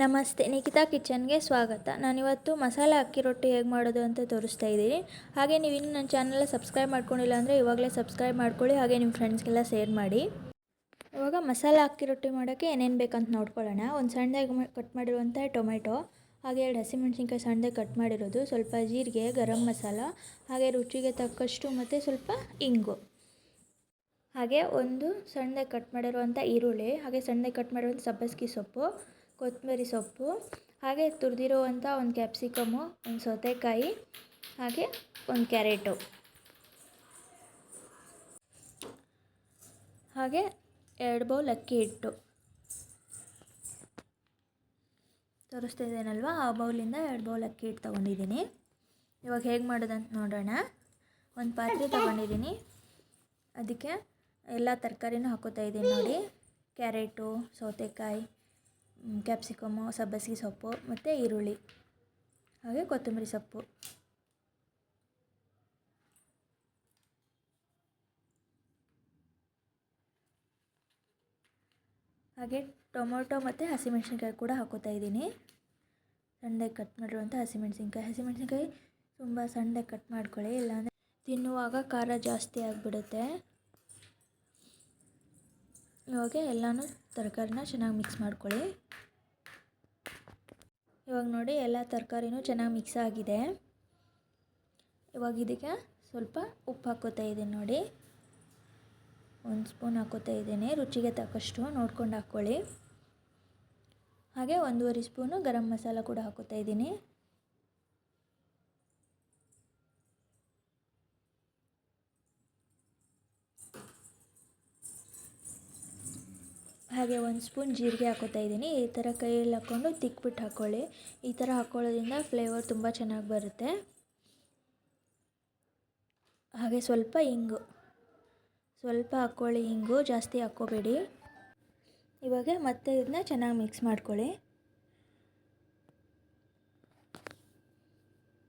ನಮಸ್ತೆ, ನಿಖಿತಾ ಕಿಚನ್ಗೆ ಸ್ವಾಗತ. ನಾನಿವತ್ತು ಮಸಾಲೆ ಅಕ್ಕಿ ರೊಟ್ಟಿ ಹೇಗೆ ಮಾಡೋದು ಅಂತ ತೋರಿಸ್ತಾ ಇದ್ದೀನಿ. ಹಾಗೆ ನೀವು ಇನ್ನೂ ನನ್ನ ಚಾನಲ್ ಸಬ್ಸ್ಕ್ರೈಬ್ ಮಾಡ್ಕೊಂಡಿಲ್ಲ ಅಂದರೆ ಇವಾಗಲೇ ಸಬ್ಸ್ಕ್ರೈಬ್ ಮಾಡ್ಕೊಳ್ಳಿ. ಹಾಗೆ ನಿಮ್ಮ ಫ್ರೆಂಡ್ಸ್ಗೆಲ್ಲ ಶೇರ್ ಮಾಡಿ. ಇವಾಗ ಮಸಾಲೆ ಅಕ್ಕಿ ರೊಟ್ಟಿ ಮಾಡೋಕ್ಕೆ ಏನೇನು ಬೇಕಂತ ನೋಡ್ಕೊಳ್ಳೋಣ. ಒಂದು ಸಣ್ಣದಾಗಿ ಕಟ್ ಮಾಡಿರುವಂಥ ಟೊಮೆಟೊ, ಹಾಗೆ 2 ಹಸಿಮೆಣ್ಸಿನ್ಕಾಯಿ ಸಣ್ಣದಾಗಿ ಕಟ್ ಮಾಡಿರೋದು, ಸ್ವಲ್ಪ ಜೀರಿಗೆ, ಗರಂ ಮಸಾಲ, ಹಾಗೆ ರುಚಿಗೆ ತಕ್ಕಷ್ಟು ಮತ್ತು ಸ್ವಲ್ಪ ಇಂಗು, ಹಾಗೆ ಒಂದು ಸಣ್ಣದಾಗಿ ಕಟ್ ಮಾಡಿರುವಂಥ ಈರುಳ್ಳಿ, ಹಾಗೆ ಸಣ್ಣದಾಗಿ ಕಟ್ ಮಾಡಿರುವಂಥ ಸಬ್ಬಸಿಗೆ ಸೊಪ್ಪು, ಕೊತ್ತಂಬರಿ ಸೊಪ್ಪು, ಹಾಗೆ ತುರಿದಿರುವಂಥ ಒಂದು ಕ್ಯಾಪ್ಸಿಕಮ್ಮು, ಒಂದು ಸೌತೆಕಾಯಿ, ಹಾಗೆ ಒಂದು ಕ್ಯಾರೆಟು, ಹಾಗೆ 2 ಬೌಲ್ ಅಕ್ಕಿ ಹಿಟ್ಟು ತೋರಿಸ್ತಾ ಇದ್ದೇನಲ್ವ, ಆ ಬೌಲಿಂದ 2 ಬೌಲ್ ಅಕ್ಕಿ ಹಿಟ್ಟು ತೊಗೊಂಡಿದ್ದೀನಿ. ಇವಾಗ ಹೇಗೆ ಮಾಡೋದಂತ ನೋಡೋಣ. ಒಂದು ಪಾತ್ರೆ ತೊಗೊಂಡಿದ್ದೀನಿ, ಅದಕ್ಕೆ ಎಲ್ಲ ತರಕಾರಿನೂ ಹಾಕೋತಾ ಇದ್ದೀನಿ ನೋಡಿ. ಕ್ಯಾರೆಟು, ಸೌತೆಕಾಯಿ, ಕ್ಯಾಪ್ಸಿಕಮ್ಮು, ಸಬ್ಬಸಿಗೆ ಸೊಪ್ಪು ಮತ್ತು ಈರುಳ್ಳಿ, ಹಾಗೆ ಕೊತ್ತಂಬರಿ ಸೊಪ್ಪು, ಹಾಗೆ ಟೊಮೊಟೊ ಮತ್ತು ಹಸಿಮೆಣ್ಸಿನ್ಕಾಯಿ ಕೂಡ ಹಾಕೋತಾ ಇದ್ದೀನಿ. ಸಣ್ಣದಾಗಿ ಕಟ್ ಮಾಡಿರುವಂಥ ಹಸಿಮೆಣ್ಸಿನ್ಕಾಯಿ ತುಂಬ ಸಣ್ಣದಾಗಿ ಕಟ್ ಮಾಡ್ಕೊಳ್ಳಿ, ಇಲ್ಲಾಂದರೆ ತಿನ್ನುವಾಗ ಖಾರ ಜಾಸ್ತಿ ಆಗಿಬಿಡುತ್ತೆ. ಇವಾಗ ಎಲ್ಲನೂ ತರಕಾರಿನ ಚೆನ್ನಾಗಿ ಮಿಕ್ಸ್ ಮಾಡ್ಕೊಳ್ಳಿ. ಇವಾಗ ನೋಡಿ ಎಲ್ಲ ತರಕಾರಿನೂ ಚೆನ್ನಾಗಿ ಮಿಕ್ಸ್ ಆಗಿದೆ. ಇವಾಗ ಇದಕ್ಕೆ ಸ್ವಲ್ಪ ಉಪ್ಪು ಹಾಕೋತಾ ಇದ್ದೀನಿ ನೋಡಿ. 1 ಸ್ಪೂನ್ ಹಾಕೋತಾ ಇದ್ದೀನಿ, ರುಚಿಗೆ ತಕ್ಕಷ್ಟು ನೋಡ್ಕೊಂಡು ಹಾಕ್ಕೊಳ್ಳಿ. ಹಾಗೆ 1.5 ಸ್ಪೂನು ಗರಂ ಮಸಾಲ ಕೂಡ ಹಾಕೋತಾ ಇದ್ದೀನಿ. ಹಾಗೆ 1 ಸ್ಪೂನ್ ಜೀರಿಗೆ ಹಾಕೋತಾ ಇದ್ದೀನಿ. ಈ ಥರ ಕೈಯಲ್ಲಿ ಹಾಕ್ಕೊಂಡು ತಿಕ್ಬಿಟ್ಟು ಹಾಕ್ಕೊಳ್ಳಿ. ಈ ಥರ ಹಾಕ್ಕೊಳ್ಳೋದ್ರಿಂದ ಫ್ಲೇವರ್ ತುಂಬ ಚೆನ್ನಾಗಿ ಬರುತ್ತೆ. ಹಾಗೆ ಸ್ವಲ್ಪ ಇಂಗು ಹಾಕ್ಕೊಳ್ಳಿ, ಇಂಗು ಜಾಸ್ತಿ ಹಾಕ್ಕೋಬೇಡಿ. ಇವಾಗ ಮತ್ತೆ ಇದನ್ನ ಚೆನ್ನಾಗಿ ಮಿಕ್ಸ್ ಮಾಡ್ಕೊಳ್ಳಿ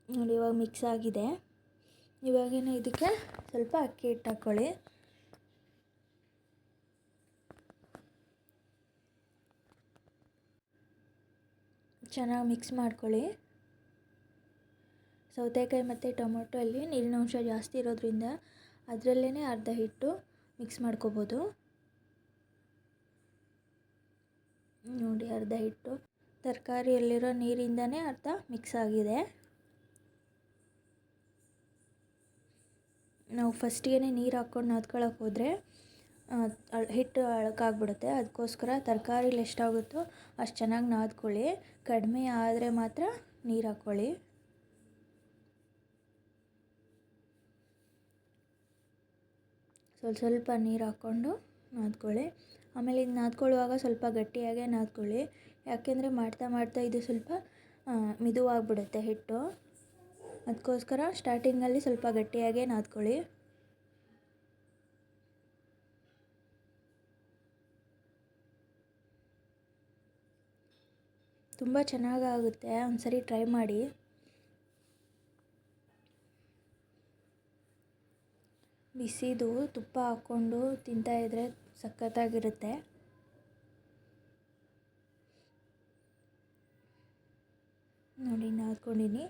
ನೋಡಿ. ಇವಾಗ ಮಿಕ್ಸ್ ಆಗಿದೆ. ಇವಾಗೇನು ಇದಕ್ಕೆ ಸ್ವಲ್ಪ ಅಕ್ಕಿ ಹಿಟ್ಟು ಹಾಕ್ಕೊಳ್ಳಿ. ಚೆನ್ನಾಗಿ ಮಿಕ್ಸ್ ಮಾಡ್ಕೊಳ್ಳಿ. ಸೌತೆಕಾಯಿ ಮತ್ತು ಟೊಮೊಟೊ ಅಲ್ಲಿ ನೀರಿನ ಅಂಶ ಜಾಸ್ತಿ ಇರೋದ್ರಿಂದ ಅದರಲ್ಲೇ ಅರ್ಧ ಹಿಟ್ಟು ಮಿಕ್ಸ್ ಮಾಡ್ಕೋಬೋದು ನೋಡಿ. ಅರ್ಧ ಹಿಟ್ಟು ತರಕಾರಿಯಲ್ಲಿರೋ ನೀರಿಂದನೇ ಅರ್ಧ ಮಿಕ್ಸ್ ಆಗಿದೆ. ನಾವು ಫಸ್ಟಿಗೆ ನೀರು ಹಾಕ್ಕೊಂಡು ನಾದ್ಕೊಳ್ಳೋಕೆ ಹೋದರೆ ಹಿಟ್ಟು ಅಳಕಾಗ್ಬಿಡುತ್ತೆ. ಅದಕ್ಕೋಸ್ಕರ ತರಕಾರಿಲಿ ಎಷ್ಟಾಗುತ್ತೋ ಅಷ್ಟು ಚೆನ್ನಾಗಿ ನಾದ್ಕೊಳ್ಳಿ. ಕಡಿಮೆ ಆದರೆ ಮಾತ್ರ ನೀರು ಹಾಕ್ಕೊಳ್ಳಿ. ಸ್ವಲ್ಪ ನೀರು ಹಾಕ್ಕೊಂಡು ನಾದ್ಕೊಳ್ಳಿ. ಆಮೇಲೆ ಇದು ನಾದ್ಕೊಳ್ಳುವಾಗ ಸ್ವಲ್ಪ ಗಟ್ಟಿಯಾಗೇ ನಾದ್ಕೊಳ್ಳಿ. ಯಾಕೆಂದರೆ ಮಾಡ್ತಾ ಇದು ಸ್ವಲ್ಪ ಮಿದುವಾಗಿಬಿಡುತ್ತೆ ಹಿಟ್ಟು. ಅದಕ್ಕೋಸ್ಕರ ಸ್ಟಾರ್ಟಿಂಗಲ್ಲಿ ಸ್ವಲ್ಪ ಗಟ್ಟಿಯಾಗೇ ನಾದ್ಕೊಳ್ಳಿ. ತುಂಬ ಚೆನ್ನಾಗಾಗುತ್ತೆ, ಒಂದ್ಸರಿ ಟ್ರೈ ಮಾಡಿ. ಬಿಸಿದು ತುಪ್ಪ ಹಾಕ್ಕೊಂಡು ತಿಂತಾಯಿದ್ರೆ ಸಖತ್ತಾಗಿರುತ್ತೆ. ನೋಡಿ ನಾದ್ಕೊಂಡಿನಿ.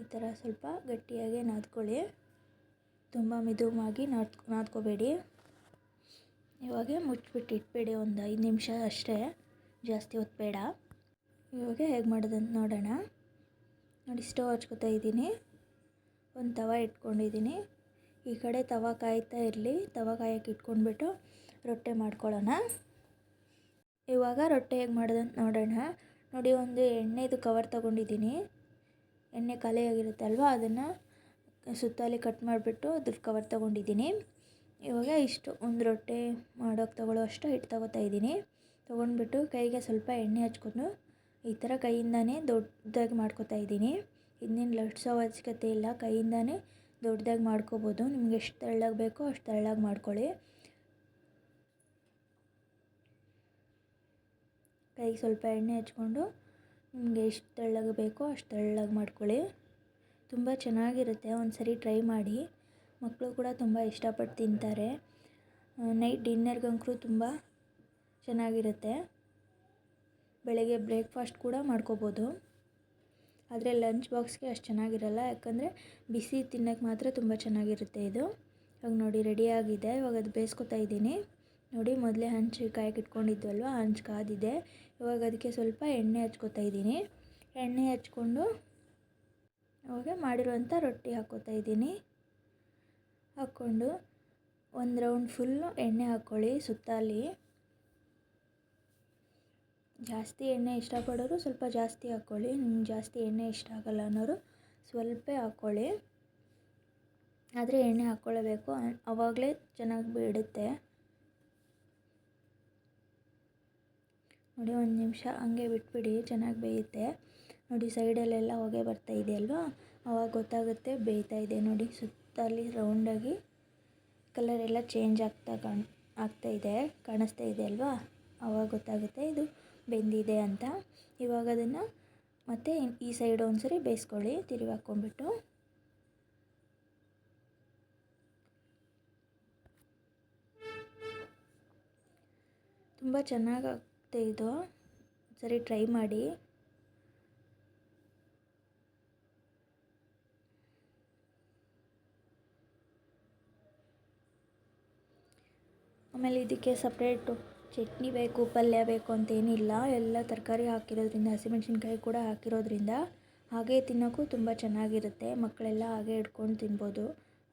ಈ ಥರ ಸ್ವಲ್ಪ ಗಟ್ಟಿಯಾಗಿ ನಾದ್ಕೊಳ್ಳಿ, ತುಂಬ ಮಿದುವಾಗಿ ನಾದ್ಕೋಬೇಡಿ. ಇವಾಗ ಮುಚ್ಚಿಬಿಟ್ಟು ಇಟ್ಬೇಡಿ, ಒಂದು 5 ನಿಮಿಷ ಅಷ್ಟೇ, ಜಾಸ್ತಿ ಹೊತ್ತು ಬೇಡ. ಇವಾಗ ಹೇಗೆ ಮಾಡೋದಂತ ನೋಡೋಣ ನೋಡಿ. ಸ್ಟವ್ ಹಚ್ಕೋತಾ ಇದ್ದೀನಿ, ಒಂದು ತವ ಇಟ್ಕೊಂಡಿದ್ದೀನಿ. ಈ ಕಡೆ ತವ ಕಾಯ್ತಾ ಇರಲಿ. ತವ ಕಾಯಕ್ಕೆ ಇಟ್ಕೊಂಡ್ಬಿಟ್ಟು ರೊಟ್ಟೆ ಮಾಡ್ಕೊಳ್ಳೋಣ. ಇವಾಗ ರೊಟ್ಟೆ ಹೇಗೆ ಮಾಡೋದಂತ ನೋಡೋಣ ನೋಡಿ. ಒಂದು ಎಣ್ಣೆದು ಕವರ್ ತೊಗೊಂಡಿದ್ದೀನಿ. ಎಣ್ಣೆ ಖಾಲಿಯಾಗಿರುತ್ತೆ ಅಲ್ವಾ, ಅದನ್ನು ಸುತ್ತಲಿ ಕಟ್ ಮಾಡಿಬಿಟ್ಟು ಅದ್ರ ಕವರ್ ತೊಗೊಂಡಿದ್ದೀನಿ. ಇವಾಗ ಇಷ್ಟು ಒಂದು ರೊಟ್ಟೆ ಮಾಡೋಕ್ಕೆ ತೊಗೊಳ್ಳೋ ಅಷ್ಟು ಹಿಟ್ಟು ತೊಗೋತಾ ಇದ್ದೀನಿ. ತೊಗೊಂಡ್ಬಿಟ್ಟು ಕೈಗೆ ಸ್ವಲ್ಪ ಎಣ್ಣೆ ಹಚ್ಕೊಂಡು ಈ ಥರ ಕೈಯಿಂದನೇ ದೊಡ್ಡದಾಗಿ ಮಾಡ್ಕೋತಾ ಇದ್ದೀನಿ. ಇನ್ನೇನು ಲಟ್ಸೋ ಅವಶ್ಯಕತೆ ಇಲ್ಲ, ಕೈಯಿಂದನೇ ದೊಡ್ಡದಾಗಿ ಮಾಡ್ಕೋಬೋದು. ನಿಮ್ಗೆ ಎಷ್ಟು ತೆಳ್ಳಗೆ ಬೇಕೋ ಅಷ್ಟು ತೆಳ್ಳಗೆ ಮಾಡ್ಕೊಳ್ಳಿ. ಕೈಗೆ ಸ್ವಲ್ಪ ಎಣ್ಣೆ ಹಚ್ಕೊಂಡು ನಿಮಗೆ ಎಷ್ಟು ತೆಳ್ಳಗೆ ಬೇಕೋ ಅಷ್ಟು ತೆಳ್ಳಗೆ ಮಾಡ್ಕೊಳ್ಳಿ. ತುಂಬ ಚೆನ್ನಾಗಿರುತ್ತೆ, ಒಂದು ಸರಿ ಟ್ರೈ ಮಾಡಿ. ಮಕ್ಕಳು ಕೂಡ ತುಂಬ ಇಷ್ಟಪಟ್ಟು ತಿಂತಾರೆ. ನೈಟ್ ಡಿನ್ನರ್ಗಂತೂ ತುಂಬ ಚೆನ್ನಾಗಿರುತ್ತೆ. ಬೆಳಗ್ಗೆ ಬ್ರೇಕ್ಫಾಸ್ಟ್ ಕೂಡ ಮಾಡ್ಕೋಬೋದು. ಆದರೆ ಲಂಚ್ ಬಾಕ್ಸ್ಗೆ ಅಷ್ಟು ಚೆನ್ನಾಗಿರಲ್ಲ, ಯಾಕಂದರೆ ಬಿಸಿ ತಿನ್ನೋಕ್ಕೆ ಮಾತ್ರ ತುಂಬ ಚೆನ್ನಾಗಿರುತ್ತೆ ಇದು. ಇವಾಗ ನೋಡಿ ರೆಡಿಯಾಗಿದೆ. ಇವಾಗ ಅದು ಬೇಯಿಸ್ಕೊತಾ ಇದ್ದೀನಿ. ನೋಡಿ ಮೊದಲೇ ಹಂಚು ಕಾಯಕ್ಕೆ ಇಟ್ಕೊಂಡಿದ್ವಲ್ವ, ಹಂಚು ಕಾದಿದೆ. ಇವಾಗ ಅದಕ್ಕೆ ಸ್ವಲ್ಪ ಎಣ್ಣೆ ಹಚ್ಕೋತಾ ಇದ್ದೀನಿ. ಎಣ್ಣೆ ಹಚ್ಕೊಂಡು ಇವಾಗ ಮಾಡಿರುವಂಥ ರೊಟ್ಟಿ ಹಾಕ್ಕೋತಾ ಇದ್ದೀನಿ. ಹಾಕ್ಕೊಂಡು ಒಂದು ರೌಂಡ್ ಫುಲ್ಲು ಎಣ್ಣೆ ಹಾಕ್ಕೊಳ್ಳಿ ಸುತ್ತಲಿ. ಜಾಸ್ತಿ ಎಣ್ಣೆ ಇಷ್ಟಪಡೋರು ಸ್ವಲ್ಪ ಜಾಸ್ತಿ ಹಾಕ್ಕೊಳ್ಳಿ, ನಿಮ್ಗೆ ಜಾಸ್ತಿ ಎಣ್ಣೆ ಇಷ್ಟ ಆಗಲ್ಲ ಅನ್ನೋರು ಸ್ವಲ್ಪ ಹಾಕ್ಕೊಳ್ಳಿ. ಆದರೆ ಎಣ್ಣೆ ಹಾಕ್ಕೊಳ್ಳೇಬೇಕು, ಆವಾಗಲೇ ಚೆನ್ನಾಗಿ ಬಿಡುತ್ತೆ. ನೋಡಿ 1 ನಿಮಿಷ ಹಂಗೆ ಬಿಟ್ಬಿಡಿ, ಚೆನ್ನಾಗಿ ಬೇಯುತ್ತೆ. ನೋಡಿ ಸೈಡಲ್ಲೆಲ್ಲ ಹೊಗೆ ಬರ್ತಾ ಇದೆಯಲ್ವಾ, ಆವಾಗ ಗೊತ್ತಾಗುತ್ತೆ ಬೇಯ್ತಾ ಇದೆ. ನೋಡಿ ಸುತ್ತಲಿ ರೌಂಡಾಗಿ ಕಲರ್ ಎಲ್ಲ ಚೇಂಜ್ ಆಗ್ತಾ ಇದೆ, ಕಾಣಿಸ್ತಾ ಇದೆ ಅಲ್ವಾ, ಆವಾಗ ಗೊತ್ತಾಗುತ್ತೆ ಇದು ಬೆಂದಿದೆ ಅಂತ. ಇವಾಗ ಅದನ್ನು ಮತ್ತೆ ಈ ಸೈಡ್ ಒಂದ್ಸರಿ ಬೇಯಿಸ್ಕೊಳ್ಳಿ ತಿರುವಿ ಹಾಕ್ಕೊಂಡ್ಬಿಟ್ಟು. ತುಂಬ ಚೆನ್ನಾಗಾಗುತ್ತೆ ಇದು, ಸರಿ ಟ್ರೈ ಮಾಡಿ. ಆಮೇಲೆ ಇದಕ್ಕೆ ಸಪ್ರೇಟು ಚಟ್ನಿ ಬೇಕು, ಪಲ್ಯ ಬೇಕು ಅಂತೇನಿಲ್ಲ. ಎಲ್ಲ ತರಕಾರಿ ಹಾಕಿರೋದ್ರಿಂದ, ಹಸಿಮೆಣ್ಸಿನ್ಕಾಯಿ ಕೂಡ ಹಾಕಿರೋದ್ರಿಂದ ಹಾಗೇ ತಿನ್ನೋಕ್ಕೂ ತುಂಬ ಚೆನ್ನಾಗಿರುತ್ತೆ. ಮಕ್ಕಳೆಲ್ಲ ಹಾಗೆ ಹಿಡ್ಕೊಂಡು ತಿನ್ಬೋದು,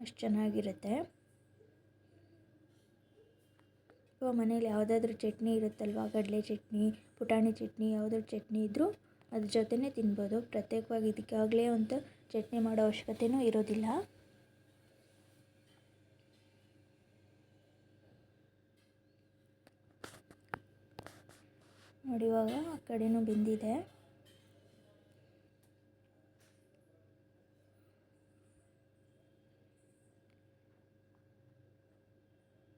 ಅಷ್ಟು ಚೆನ್ನಾಗಿರುತ್ತೆ. ಇವಾಗ ಮನೇಲಿ ಯಾವುದಾದ್ರೂ ಚಟ್ನಿ ಇರುತ್ತಲ್ವ, ಕಡಲೆ ಚಟ್ನಿ, ಪುಟಾಣಿ ಚಟ್ನಿ, ಯಾವುದಾದ್ರು ಚಟ್ನಿ ಇದ್ದರೂ ಅದ್ರ ಜೊತೆನೇ ತಿನ್ಬೋದು. ಪ್ರತ್ಯೇಕವಾಗಿ ಇದಕ್ಕಾಗಲೇ ಅಂತ ಚಟ್ನಿ ಮಾಡೋ ಅವಶ್ಯಕತೆಯೂ ಇರೋದಿಲ್ಲ. ನೋಡಿ ಇವಾಗ ಆ ಕಡೆನೂ ಬೆಂದಿದೆ.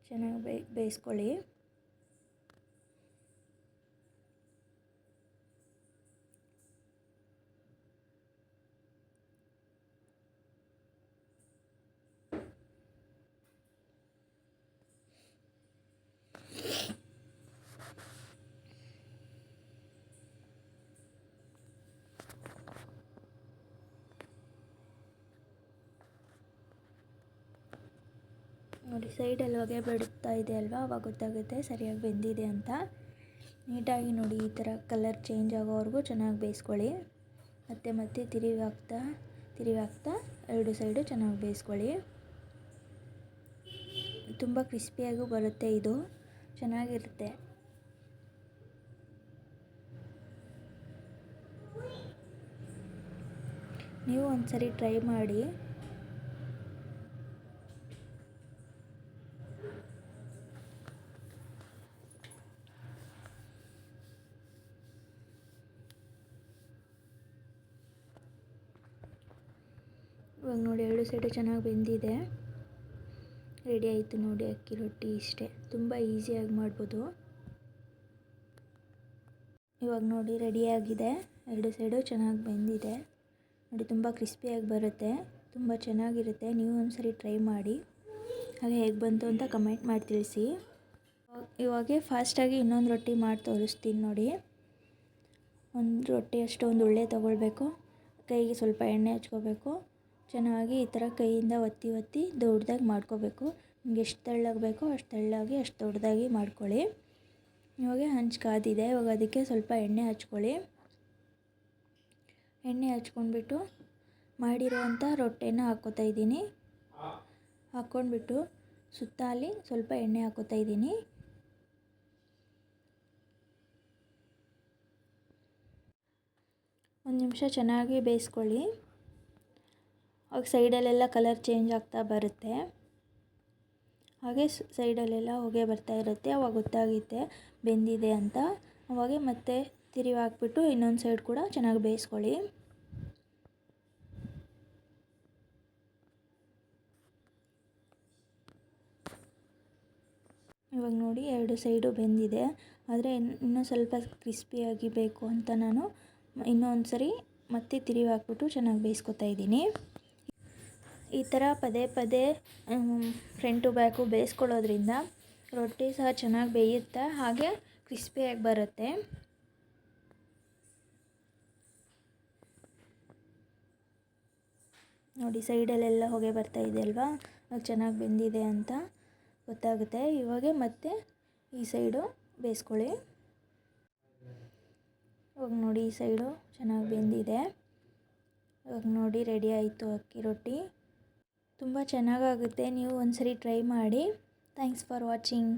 ಚೆನ್ನಾಗಿ ಬೇಯಿಸ್ಕೊಳ್ಳಿ. ನೋಡಿ ಸೈಡಲ್ಲಿ ಹೊಗೆ ಬಿಡುತ್ತಾ ಇದೆ ಅಲ್ವಾ, ಅವಾಗ ಗೊತ್ತಾಗುತ್ತೆ ಸರಿಯಾಗಿ ಬೆಂದಿದೆ ಅಂತ. ನೀಟಾಗಿ ನೋಡಿ ಈ ಥರ ಕಲರ್ ಚೇಂಜ್ ಆಗೋವರೆಗೂ ಚೆನ್ನಾಗಿ ಬೇಯಿಸ್ಕೊಳ್ಳಿ. ಮತ್ತೆ ತಿರುವಿ ಹಾಕ್ತಾ 2 ಸೈಡು ಚೆನ್ನಾಗಿ ಬೇಯಿಸ್ಕೊಳ್ಳಿ. ತುಂಬ ಕ್ರಿಸ್ಪಿಯಾಗೂ ಬರುತ್ತೆ, ಇದು ಚೆನ್ನಾಗಿರುತ್ತೆ. ನೀವು ಒಂದ್ಸರಿ ಟ್ರೈ ಮಾಡಿ. ಇವಾಗ ನೋಡಿ 2 ಸೈಡು ಚೆನ್ನಾಗಿ ಬೆಂದಿದೆ, ರೆಡಿ ಆಯಿತು ನೋಡಿ ಅಕ್ಕಿ ರೊಟ್ಟಿ. ಇಷ್ಟೇ, ತುಂಬ ಈಸಿಯಾಗಿ ಮಾಡ್ಬೋದು. ಇವಾಗ ನೋಡಿ ರೆಡಿಯಾಗಿದೆ, 2 ಸೈಡು ಚೆನ್ನಾಗಿ ಬೆಂದಿದೆ. ನೋಡಿ ತುಂಬ ಕ್ರಿಸ್ಪಿಯಾಗಿ ಬರುತ್ತೆ, ತುಂಬ ಚೆನ್ನಾಗಿರುತ್ತೆ. ನೀವು ಒಂದ್ಸರಿ ಟ್ರೈ ಮಾಡಿ, ಹಾಗೆ ಹೇಗೆ ಬಂತು ಅಂತ ಕಮೆಂಟ್ ಮಾಡಿ ತಿಳಿಸಿ. ಇವಾಗೆ ಫಾಸ್ಟಾಗಿ ಇನ್ನೊಂದು ರೊಟ್ಟಿ ಮಾಡಿ ತೋರಿಸ್ತೀನಿ ನೋಡಿ. ಒಂದು ರೊಟ್ಟಿಯಷ್ಟು ಒಂದು ಉಳ್ಳೆ ತೊಗೊಳ್ಬೇಕು, ಕೈಗೆ ಸ್ವಲ್ಪ ಎಣ್ಣೆ ಹಚ್ಕೋಬೇಕು. ಚೆನ್ನಾಗಿ ಈ ಥರ ಕೈಯಿಂದ ಒತ್ತಿ ದೊಡ್ಡದಾಗಿ ಮಾಡ್ಕೋಬೇಕು. ನಿಮ್ಗೆ ಎಷ್ಟು ತೆಳ್ಳಗೆ ಬೇಕೋ ಅಷ್ಟು ತೆಳ್ಳಗೆ, ಅಷ್ಟು ದೊಡ್ಡದಾಗಿ ಮಾಡ್ಕೊಳ್ಳಿ. ಇವಾಗ ಹಂಚು ಕಾದಿದೆ, ಇವಾಗ ಅದಕ್ಕೆ ಸ್ವಲ್ಪ ಎಣ್ಣೆ ಹಚ್ಕೊಳ್ಳಿ. ಎಣ್ಣೆ ಹಚ್ಕೊಂಡ್ಬಿಟ್ಟು ಮಾಡಿರೋವಂಥ ರೊಟ್ಟಿನ ಹಾಕ್ಕೋತಾ ಇದ್ದೀನಿ. ಹಾಕ್ಕೊಂಡ್ಬಿಟ್ಟು ಸುತ್ತಲಿ ಸ್ವಲ್ಪ ಎಣ್ಣೆ ಹಾಕ್ಕೋತಾ ಇದ್ದೀನಿ. ಒಂದು ನಿಮಿಷ ಚೆನ್ನಾಗಿ ಬೇಯಿಸ್ಕೊಳ್ಳಿ. ಆಗ ಸೈಡಲ್ಲೆಲ್ಲ ಕಲರ್ ಚೇಂಜ್ ಆಗ್ತಾ ಬರುತ್ತೆ, ಹಾಗೆ ಸೈಡಲ್ಲೆಲ್ಲ ಹೊಗೆ ಬರ್ತಾ ಇರುತ್ತೆ. ಆವಾಗ ಗೊತ್ತಾಗುತ್ತೆ ಬೆಂದಿದೆ ಅಂತ. ಅವಾಗೆ ಮತ್ತೆ ತಿರುವಿ ಹಾಕ್ಬಿಟ್ಟು ಇನ್ನೊಂದು ಸೈಡ್ ಕೂಡ ಚೆನ್ನಾಗಿ ಬೇಯಿಸ್ಕೊಳ್ಳಿ. ಇವಾಗ ನೋಡಿ 2 ಸೈಡು ಬೆಂದಿದೆ, ಆದರೆ ಇನ್ನೂ ಸ್ವಲ್ಪ ಕ್ರಿಸ್ಪಿಯಾಗಿ ಬೇಕು ಅಂತ ನಾನು ಇನ್ನೊಂದು ಸರಿ ಮತ್ತೆ ತಿರುವಿ ಹಾಕ್ಬಿಟ್ಟು ಚೆನ್ನಾಗಿ ಬೇಯಿಸ್ಕೊತಾ ಇದ್ದೀನಿ. ಈ ಥರ ಪದೇ ಫ್ರಂಟು ಬ್ಯಾಕು ಬೇಯಿಸ್ಕೊಳ್ಳೋದ್ರಿಂದ ರೊಟ್ಟಿ ಸಹ ಚೆನ್ನಾಗಿ ಬೇಯುತ್ತೆ, ಹಾಗೆ ಕ್ರಿಸ್ಪಿಯಾಗಿ ಬರುತ್ತೆ. ನೋಡಿ ಸೈಡಲ್ಲೆಲ್ಲ ಹೊಗೆ ಬರ್ತಾ ಇದೆ ಅಲ್ವಾ, ಚೆನ್ನಾಗಿ ಬೆಂದಿದೆ ಅಂತ ಗೊತ್ತಾಗುತ್ತೆ. ಇವಾಗ ಮತ್ತೆ ಈ ಸೈಡು ಬೇಯಿಸ್ಕೊಳ್ಳಿ. ಇವಾಗ ನೋಡಿ ಈ ಸೈಡು ಚೆನ್ನಾಗಿ ಬೆಂದಿದೆ. ಇವಾಗ ನೋಡಿ ರೆಡಿ ಆಯಿತು ಅಕ್ಕಿ ರೊಟ್ಟಿ. ತುಂಬ ಚೆನ್ನಾಗಾಗುತ್ತೆ, ನೀವು ಒಂದ್ಸರಿ ಟ್ರೈ ಮಾಡಿ. Thanks for watching.